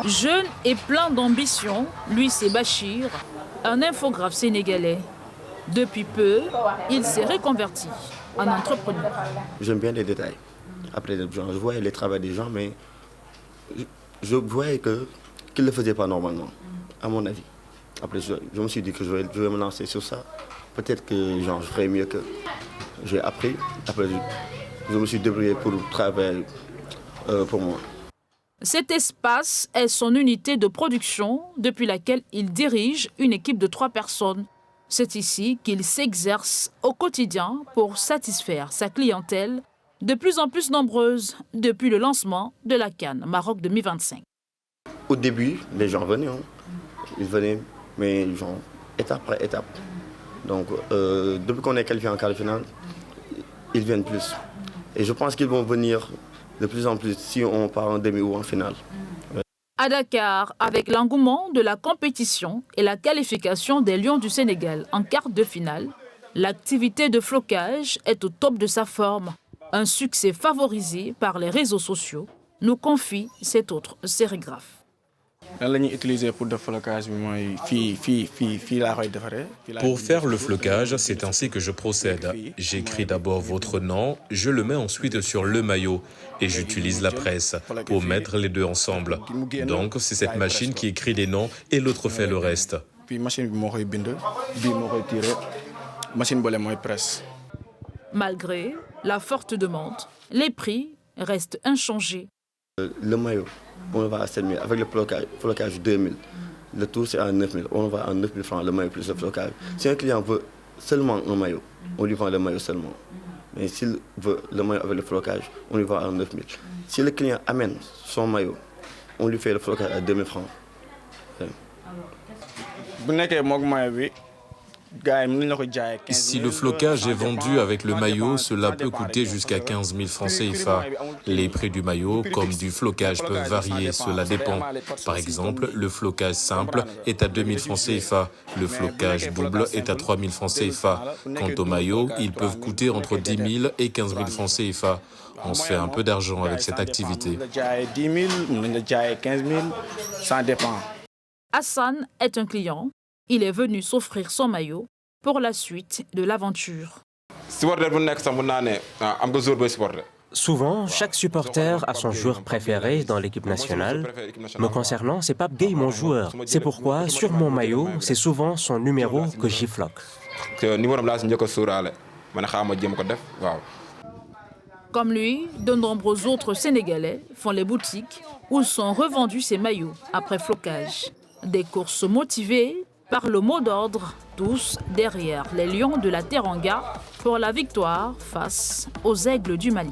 Jeune et plein d'ambition, lui c'est Bachir, un infographe sénégalais. Depuis peu, il s'est reconverti en entrepreneur. J'aime bien les détails. Après, je voyais les travaux des gens, mais je voyais qu'ils ne le faisaient pas normalement, à mon avis. Après, je me suis dit que je vais me lancer sur ça. Peut-être que je ferai mieux que j'ai appris. Après, je me suis débrouillé pour travailler pour moi. Cet espace est son unité de production depuis laquelle il dirige une équipe de 3 personnes. C'est ici qu'il s'exerce au quotidien pour satisfaire sa clientèle, de plus en plus nombreuse depuis le lancement de la CAN Maroc 2025. Au début, les gens venaient. Ils venaient, mais genre, étape après étape. Donc, depuis qu'on est qualifié en quart de finale, ils viennent plus. Et je pense qu'ils vont venir de plus en plus si on part en demi ou en finale. À Dakar, avec l'engouement de la compétition et la qualification des Lions du Sénégal en quart de finale, l'activité de flocage est au top de sa forme. Un succès favorisé par les réseaux sociaux, nous confie cet autre sérigraphe. Pour faire le flocage, c'est ainsi que je procède. J'écris d'abord votre nom, je le mets ensuite sur le maillot et j'utilise la presse pour mettre les deux ensemble. Donc c'est cette machine qui écrit les noms et l'autre fait le reste. Malgré la forte demande, les prix restent inchangés. Le maillot, on va à 7 000. Avec le flocage 2 000. Le tout, c'est à 9 000. On va à 9 000 francs, le maillot plus le flocage. Si un client veut seulement un maillot, on lui vend le maillot seulement. Mais s'il veut le maillot avec le flocage, on lui vend à 9 000. Si le client amène son maillot, on lui fait le flocage à 2 000 francs. Si le flocage est vendu avec le maillot, cela peut coûter jusqu'à 15 000 francs CFA. Les prix du maillot comme du flocage peuvent varier, cela dépend. Par exemple, le flocage simple est à 2 000 francs CFA, le flocage double est à 3 000 francs CFA. Quant aux maillots, ils peuvent coûter entre 10 000 et 15 000 francs CFA. On se fait un peu d'argent avec cette activité. Hassan est un client. Il est venu s'offrir son maillot pour la suite de l'aventure. Souvent, chaque supporter a son joueur préféré dans l'équipe nationale. Me concernant, c'est Pape Gueye mon joueur. C'est pourquoi, sur mon maillot, c'est souvent son numéro que j'y floque. Comme lui, de nombreux autres Sénégalais font les boutiques où sont revendus ces maillots après flocage. Des courses motivées par le mot d'ordre, tous derrière les Lions de la Teranga pour la victoire face aux Aigles du Mali.